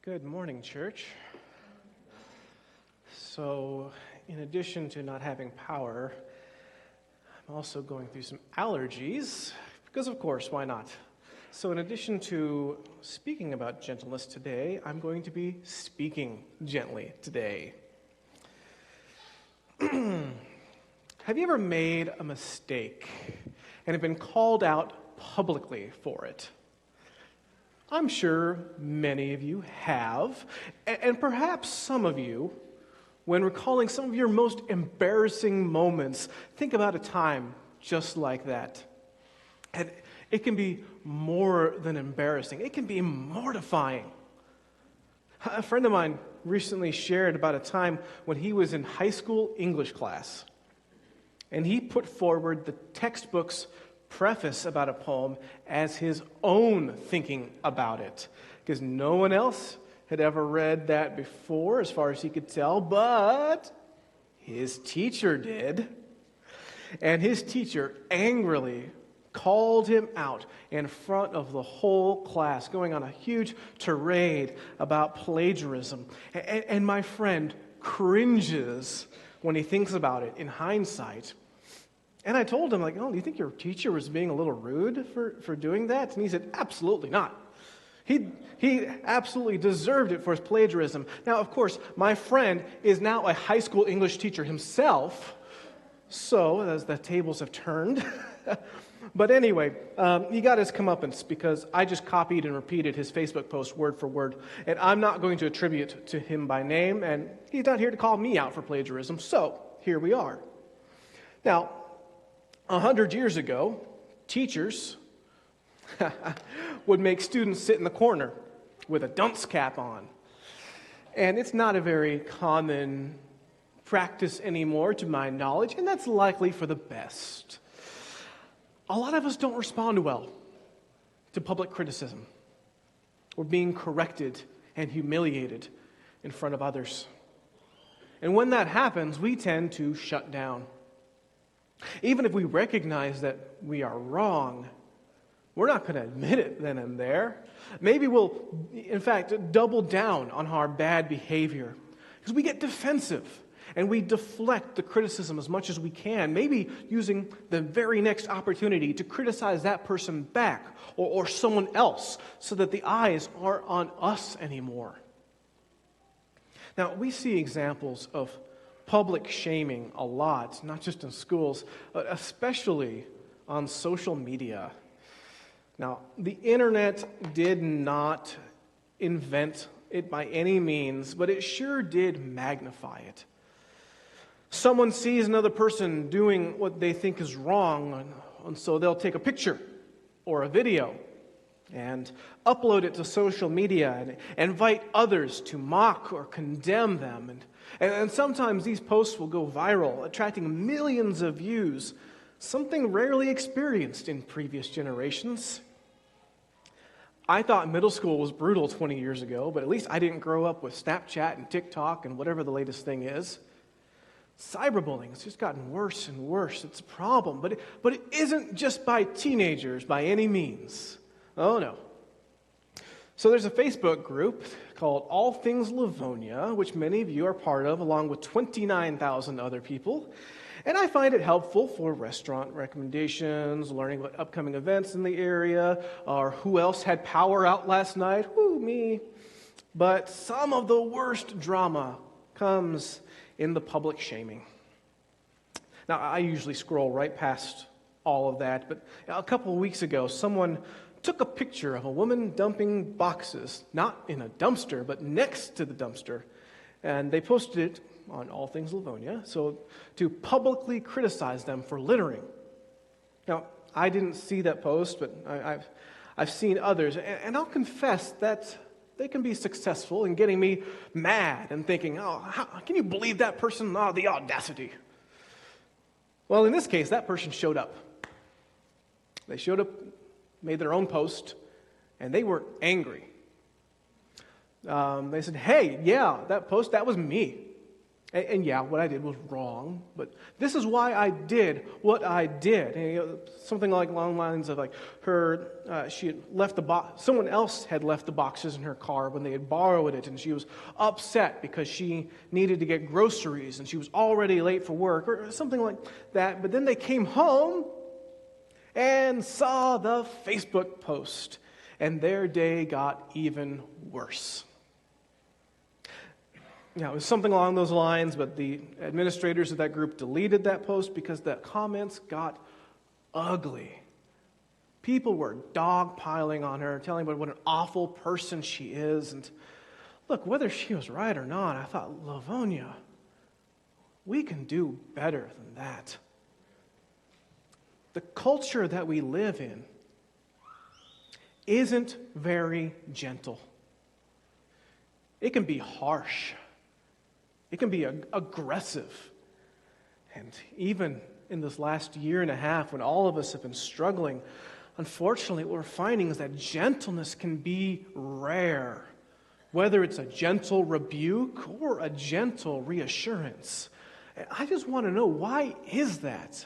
Good morning, church. So, in addition to not having power, I'm also going through some allergies, because of course, why not? So in addition to speaking about gentleness today, I'm going to be speaking gently today. Have you ever made a mistake and have been called out publicly for it? I'm sure many of you have, and perhaps some of you, when recalling some of your most embarrassing moments, think about a time just like that. And it can be more than embarrassing. It can be mortifying. A friend of mine recently shared about a time when he was in high school English class, and he put forward the textbook's preface about a poem as his own thinking about it, because no one else had ever read that before, as far as he could tell, but his teacher did. And his teacher angrily called him out in front of the whole class, going on a huge tirade about plagiarism. And my friend cringes when he thinks about it in hindsight. And I told him, do you think your teacher was being a little rude for doing that? And he said, absolutely not. He absolutely deserved it for his plagiarism. Now, of course, my friend is now a high school English teacher himself, so as the tables have turned. But anyway, he got his comeuppance because I just copied and repeated his Facebook post word for word, and I'm not going to attribute to him by name, and he's not here to call me out for plagiarism, so here we are. Now, 100 years ago, teachers would make students sit in the corner with a dunce cap on. And it's not a very common practice anymore, to my knowledge, and that's likely for the best. A lot of us don't respond well to public criticism or being corrected and humiliated in front of others. And when that happens, we tend to shut down. Even if we recognize that we are wrong, we're not going to admit it then and there. Maybe we'll, in fact, double down on our bad behavior because we get defensive and we deflect the criticism as much as we can, maybe using the very next opportunity to criticize that person back or someone else so that the eyes aren't on us anymore. Now, we see examples of public shaming a lot, not just in schools, but especially on social media. Now, the internet did not invent it by any means, but it sure did magnify it. Someone sees another person doing what they think is wrong, and so they'll take a picture or a video and upload it to social media and invite others to mock or condemn them. And sometimes these posts will go viral, attracting millions of views, something rarely experienced in previous generations. I thought middle school was brutal 20 years ago, but at least I didn't grow up with Snapchat and TikTok and whatever the latest thing is. Cyberbullying has just gotten worse and worse. It's a problem, but it isn't just by teenagers by any means. Oh, no. So there's a Facebook group called All Things Livonia, which many of you are part of, along with 29,000 other people. And I find it helpful for restaurant recommendations, learning about upcoming events in the area, or who else had power out last night. Whoo, me. But some of the worst drama comes in the public shaming. Now, I usually scroll right past all of that, but a couple of weeks ago, someone took a picture of a woman dumping boxes, not in a dumpster, but next to the dumpster, and they posted it on All Things Livonia, so to publicly criticize them for littering. Now, I didn't see that post, but I've seen others, and I'll confess that they can be successful in getting me mad and thinking, how can you believe that person? Oh, the audacity. Well, in this case, that person showed up. They showed up, made their own post, and they were angry. They said, hey, yeah, that post, that was me. And yeah, what I did was wrong, but this is why I did what I did. And, something along the lines of she had left the box. Someone else had left the boxes in her car when they had borrowed it, and she was upset because she needed to get groceries and she was already late for work or something like that. But then they came home and saw the Facebook post, and their day got even worse. It was something along those lines, but the administrators of that group deleted that post because the comments got ugly. People were dogpiling on her, telling her what an awful person she is. And look, whether she was right or not, I thought, Livonia, we can do better than that. The culture that we live in isn't very gentle. It can be harsh. It can be aggressive. And even in this last year and a half, when all of us have been struggling, unfortunately, what we're finding is that gentleness can be rare, whether it's a gentle rebuke or a gentle reassurance. And I just want to know, why is that?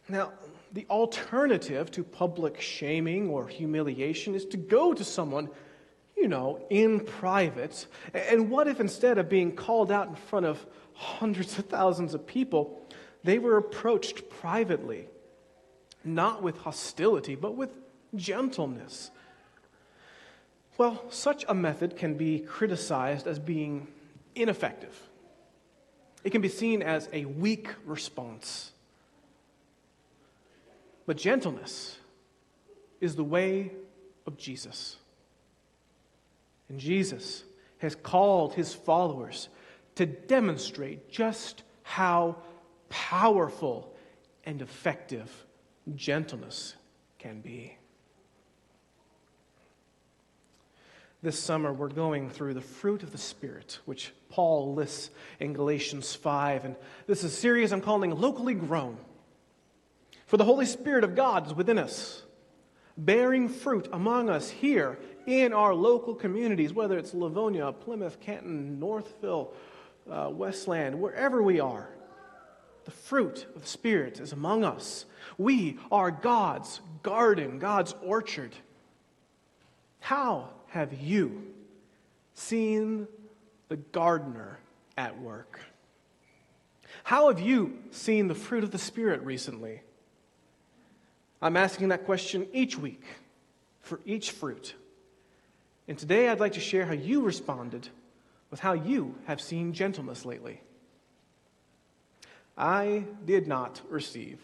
Now, the alternative to public shaming or humiliation is to go to someone in private. And what if instead of being called out in front of hundreds of thousands of people, they were approached privately, not with hostility, but with gentleness? Well, such a method can be criticized as being ineffective. It can be seen as a weak response. But gentleness is the way of Jesus. And Jesus has called his followers to demonstrate just how powerful and effective gentleness can be. This summer, we're going through the fruit of the Spirit, which Paul lists in Galatians 5. And this is a series I'm calling Locally Grown. For the Holy Spirit of God is within us, bearing fruit among us here in our local communities, whether it's Livonia, Plymouth, Canton, Northville, Westland, wherever we are. The fruit of the Spirit is among us. We are God's garden, God's orchard. How have you seen the gardener at work? How have you seen the fruit of the Spirit recently? I'm asking that question each week for each fruit. And today I'd like to share how you responded with how you have seen gentleness lately. I did not receive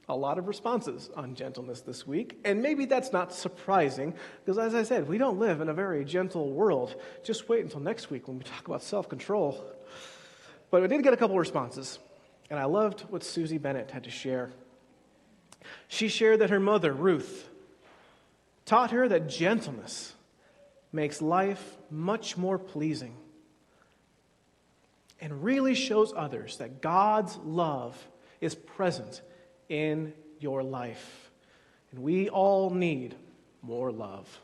a lot of responses on gentleness this week, and maybe that's not surprising, because as I said, we don't live in a very gentle world. Just wait until next week when we talk about self-control. But I did get a couple responses, and I loved what Susie Bennett had to share. She shared that her mother, Ruth, taught her that gentleness makes life much more pleasing and really shows others that God's love is present in your life. And we all need more love.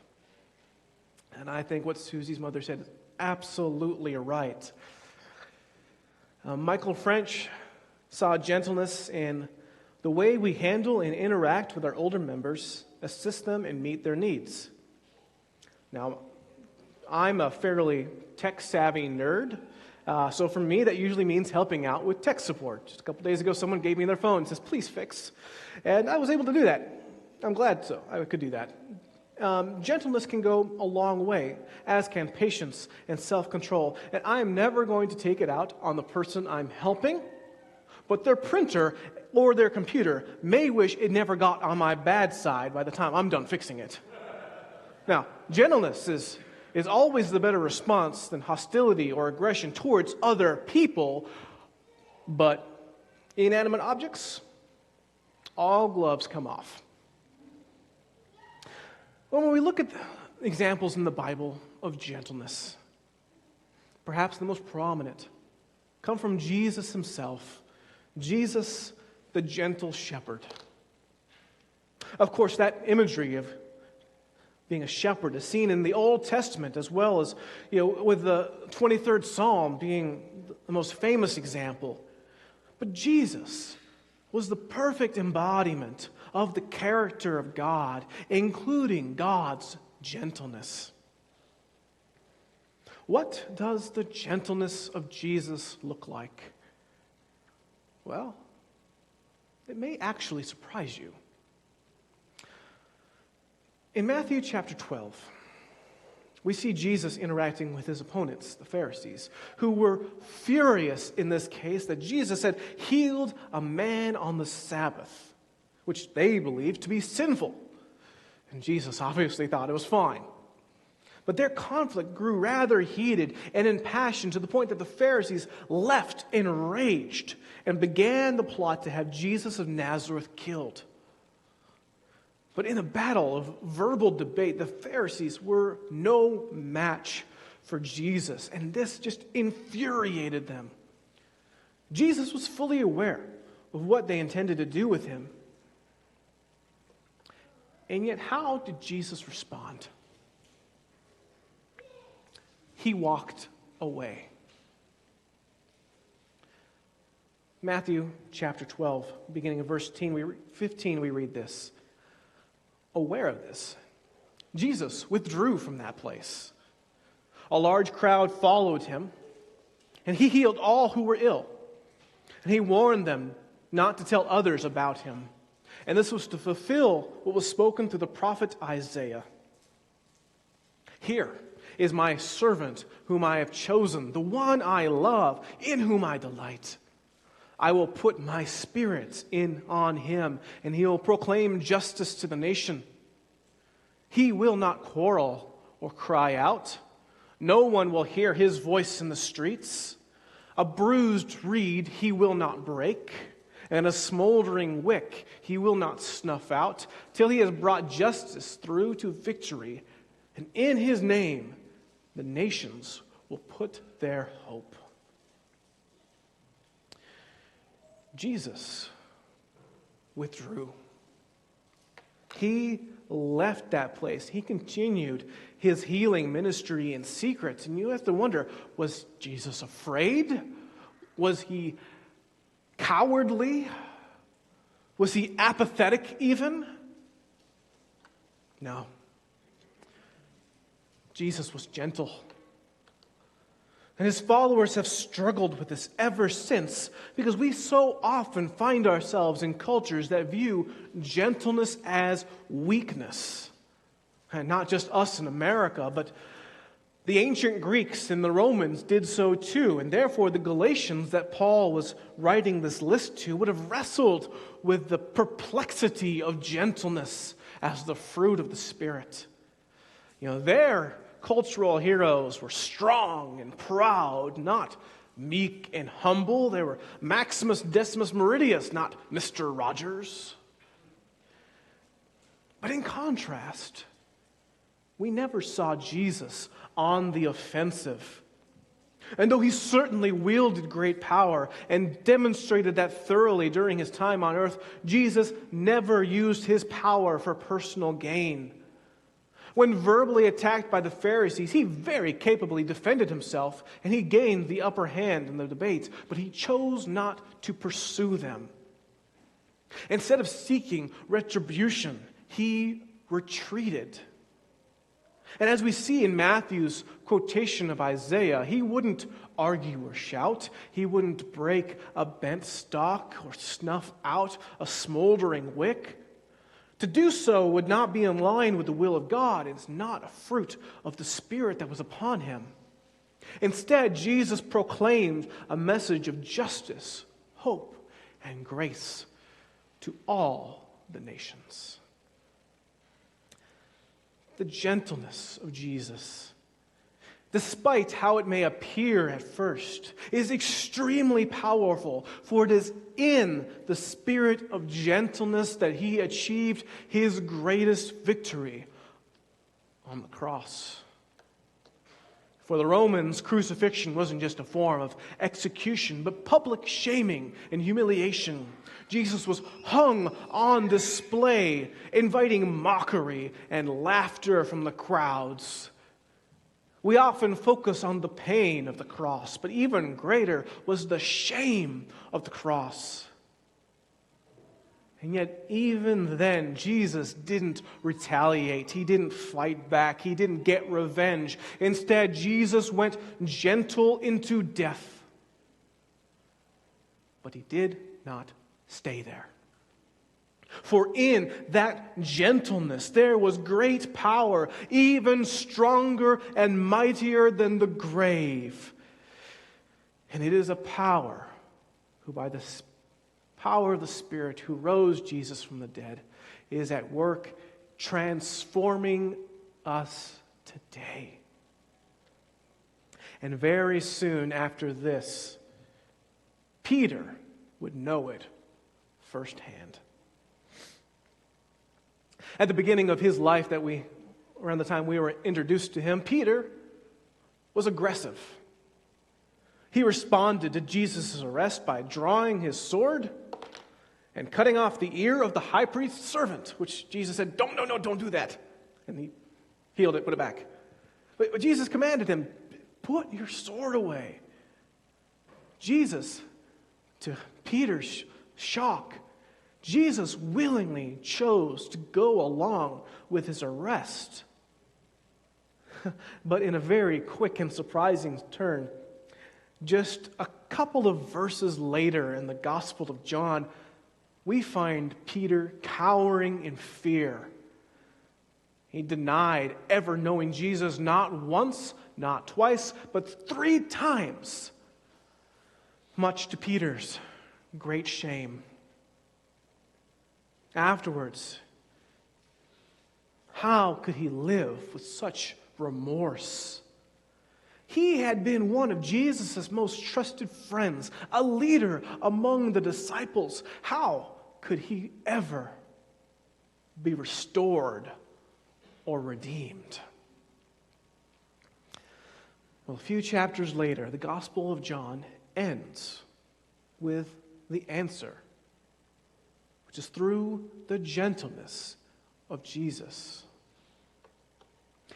And I think what Susie's mother said is absolutely right. Michael French saw gentleness in the way we handle and interact with our older members, assist them, and meet their needs. Now, I'm a fairly tech-savvy nerd, so for me, that usually means helping out with tech support. Just a couple days ago, someone gave me their phone and says, "Please fix." And I was able to do that. I'm glad so. I could do that. Gentleness can go a long way, as can patience and self-control. And I am never going to take it out on the person I'm helping, but their printer or their computer may wish it never got on my bad side by the time I'm done fixing it. Now, gentleness is always the better response than hostility or aggression towards other people, but inanimate objects, all gloves come off. When we look at the examples in the Bible of gentleness, perhaps the most prominent come from Jesus himself, Jesus, the gentle shepherd. Of course, that imagery of being a shepherd is seen in the Old Testament as well as, with the 23rd Psalm being the most famous example. But Jesus was the perfect embodiment of the character of God, including God's gentleness. What does the gentleness of Jesus look like? Well, it may actually surprise you. In Matthew chapter 12, we see Jesus interacting with his opponents, the Pharisees, who were furious in this case that Jesus had healed a man on the Sabbath, which they believed to be sinful. And Jesus obviously thought it was fine. But their conflict grew rather heated and impassioned to the point that the Pharisees left enraged and began the plot to have Jesus of Nazareth killed. But in a battle of verbal debate, the Pharisees were no match for Jesus, and this just infuriated them. Jesus was fully aware of what they intended to do with him. And yet, how did Jesus respond? He walked away. Matthew chapter 12, beginning of verse 15, we read this. Aware of this, Jesus withdrew from that place. A large crowd followed him, and he healed all who were ill. And he warned them not to tell others about him. And this was to fulfill what was spoken through the prophet Isaiah. Here is my servant whom I have chosen, the one I love, in whom I delight. I will put my spirit on him, and he will proclaim justice to the nation. He will not quarrel or cry out. No one will hear his voice in the streets. A bruised reed he will not break, and a smoldering wick he will not snuff out, till he has brought justice through to victory. And in his name the nations will put their hope. Jesus withdrew. He left that place. He continued his healing ministry in secret. And you have to wonder, was Jesus afraid? Was he cowardly? Was he apathetic even? No. Jesus was gentle. And his followers have struggled with this ever since, because we so often find ourselves in cultures that view gentleness as weakness. And not just us in America, but the ancient Greeks and the Romans did so too. And therefore the Galatians that Paul was writing this list to would have wrestled with the perplexity of gentleness as the fruit of the Spirit. Their cultural heroes were strong and proud, not meek and humble. They were Maximus Decimus Meridius, not Mr. Rogers. But in contrast, we never saw Jesus on the offensive. And though he certainly wielded great power and demonstrated that thoroughly during his time on earth, Jesus never used his power for personal gain. When verbally attacked by the Pharisees, he very capably defended himself and he gained the upper hand in the debate, but he chose not to pursue them. Instead of seeking retribution, he retreated. And as we see in Matthew's quotation of Isaiah, he wouldn't argue or shout. He wouldn't break a bent stalk or snuff out a smoldering wick. To do so would not be in line with the will of God. It's not a fruit of the Spirit that was upon him. Instead, Jesus proclaimed a message of justice, hope, and grace to all the nations. The gentleness of Jesus, despite how it may appear at first, is extremely powerful, for it is in the spirit of gentleness that he achieved his greatest victory on the cross. For the Romans, crucifixion wasn't just a form of execution, but public shaming and humiliation. Jesus was hung on display, inviting mockery and laughter from the crowds. We often focus on the pain of the cross, but even greater was the shame of the cross. And yet, even then, Jesus didn't retaliate. He didn't fight back. He didn't get revenge. Instead, Jesus went gentle into death. But he did not stay there. For in that gentleness there was great power, even stronger and mightier than the grave. And it is a power who, by the power of the Spirit who rose Jesus from the dead, is at work transforming us today. And very soon after this, Peter would know it firsthand. At the beginning of his life, around the time we were introduced to him, Peter was aggressive. He responded to Jesus' arrest by drawing his sword and cutting off the ear of the high priest's servant, which Jesus said, don't do that. And he healed it, put it back. But Jesus commanded him, put your sword away. Jesus, to Peter's shock, Jesus willingly chose to go along with his arrest. But in a very quick and surprising turn, just a couple of verses later in the Gospel of John, we find Peter cowering in fear. He denied ever knowing Jesus, not once, not twice, but 3 times, much to Peter's great shame. Afterwards, how could he live with such remorse? He had been one of Jesus' most trusted friends, a leader among the disciples. How could he ever be restored or redeemed? Well, a few chapters later, the Gospel of John ends with the answer, which is through the gentleness of Jesus.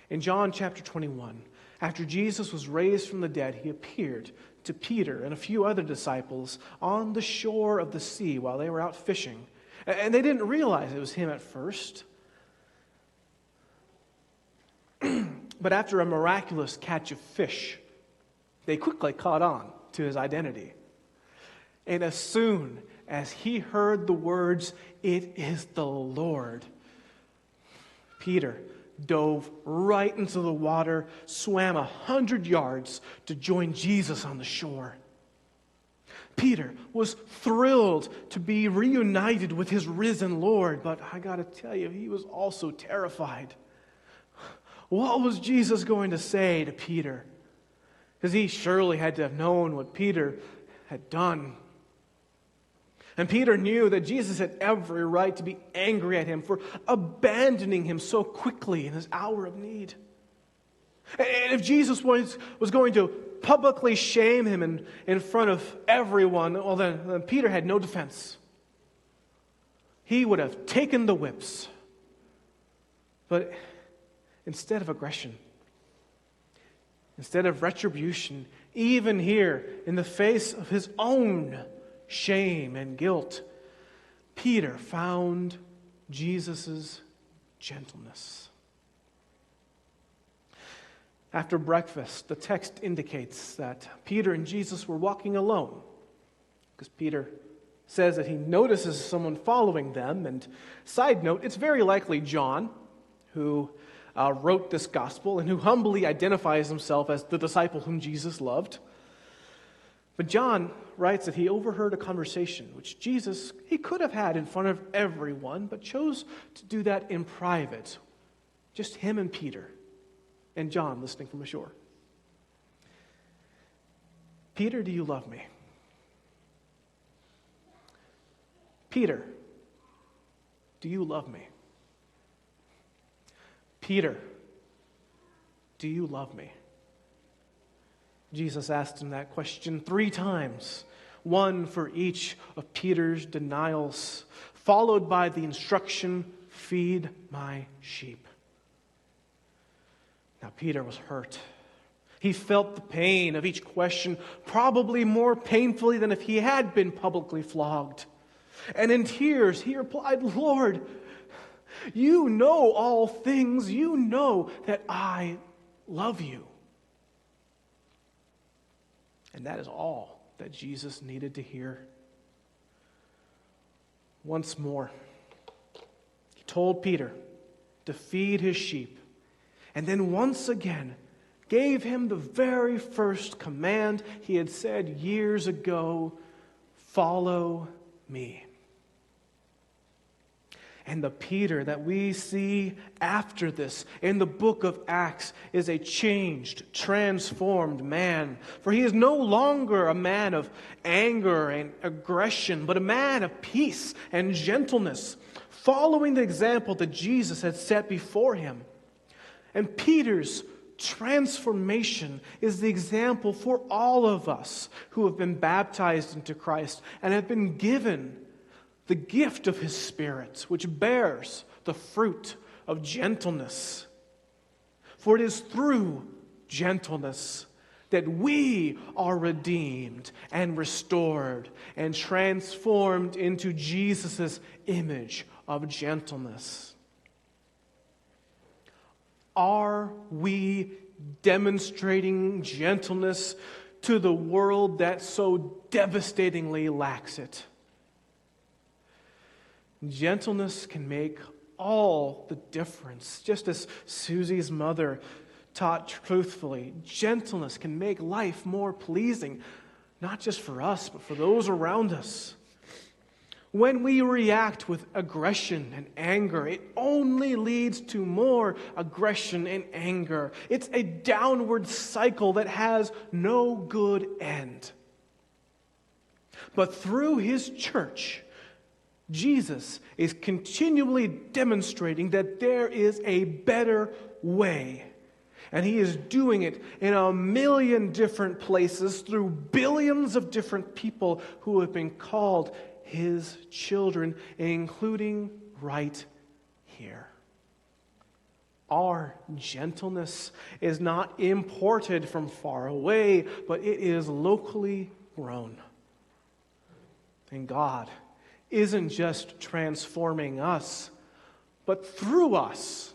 In John chapter 21, after Jesus was raised from the dead, he appeared to Peter and a few other disciples on the shore of the sea while they were out fishing. And they didn't realize it was him at first. But after a miraculous catch of fish, they quickly caught on to his identity. And as soon as he heard the words, "It is the Lord," Peter dove right into the water, swam 100 yards to join Jesus on the shore. Peter was thrilled to be reunited with his risen Lord, but I got to tell you, he was also terrified. What was Jesus going to say to Peter? Because he surely had to have known what Peter had done. And Peter knew that Jesus had every right to be angry at him for abandoning him so quickly in his hour of need. And if Jesus was going to publicly shame him in front of everyone, well, then Peter had no defense. He would have taken the whips. But instead of aggression, instead of retribution, even here in the face of his own shame and guilt, Peter found Jesus' gentleness. After breakfast, the text indicates that Peter and Jesus were walking alone, because Peter says that he notices someone following them. And side note, it's very likely John, who wrote this gospel and who humbly identifies himself as the disciple whom Jesus loved. But John writes that he overheard a conversation which Jesus, he could have had in front of everyone, but chose to do that in private. Just him and Peter and John listening from ashore. Peter, do you love me? Peter, do you love me? Peter, do you love me? Jesus asked him that question 3 times, one for each of Peter's denials, followed by the instruction, "Feed my sheep." Now Peter was hurt. He felt the pain of each question probably more painfully than if he had been publicly flogged. And in tears, he replied, "Lord, you know all things. You know that I love you." And that is all that Jesus needed to hear. Once more, he told Peter to feed his sheep. And then once again, gave him the very first command he had said years ago, "Follow me." And the Peter that we see after this in the book of Acts is a changed, transformed man. For he is no longer a man of anger and aggression, but a man of peace and gentleness, following the example that Jesus had set before him. And Peter's transformation is the example for all of us who have been baptized into Christ and have been given the gift of His Spirit, which bears the fruit of gentleness. For it is through gentleness that we are redeemed and restored and transformed into Jesus' image of gentleness. Are we demonstrating gentleness to the world that so devastatingly lacks it? Gentleness can make all the difference. Just as Susie's mother taught truthfully, gentleness can make life more pleasing, not just for us, but for those around us. When we react with aggression and anger, it only leads to more aggression and anger. It's a downward cycle that has no good end. But through His church, Jesus is continually demonstrating that there is a better way. And He is doing it in a million different places through billions of different people who have been called His children, including right here. Our gentleness is not imported from far away, but it is locally grown. And God isn't just transforming us, but through us,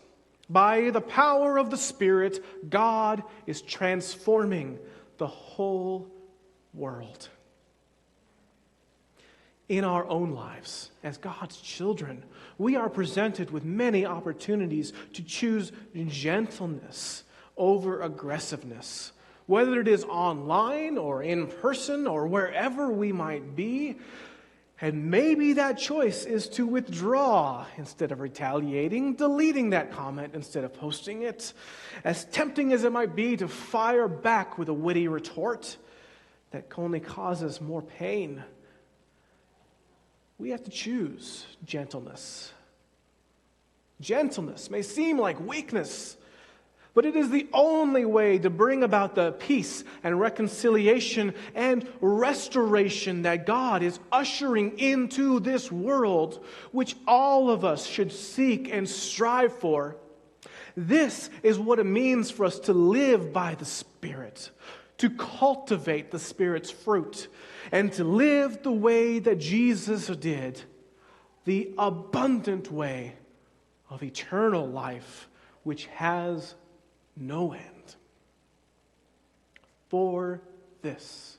by the power of the Spirit, God is transforming the whole world. In our own lives, as God's children, we are presented with many opportunities to choose gentleness over aggressiveness. Whether it is online or in person or wherever we might be, and maybe that choice is to withdraw instead of retaliating, deleting that comment instead of posting it. As tempting as it might be to fire back with a witty retort that only causes more pain, we have to choose gentleness. Gentleness may seem like weakness, but it is the only way to bring about the peace and reconciliation and restoration that God is ushering into this world, which all of us should seek and strive for. This is what it means for us to live by the Spirit, to cultivate the Spirit's fruit, and to live the way that Jesus did, the abundant way of eternal life, which has no end. For this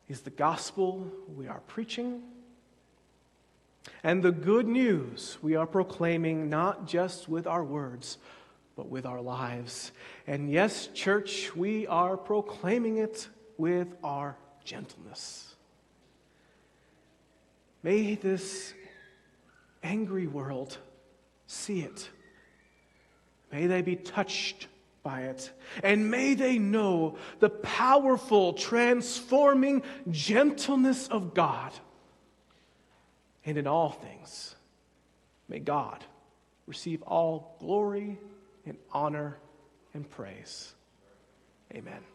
is the gospel we are preaching and the good news we are proclaiming, not just with our words, but with our lives. And yes, church, we are proclaiming it with our gentleness. May this angry world see it. May they be touched by it. And may they know the powerful, transforming gentleness of God. And in all things, may God receive all glory and honor and praise. Amen.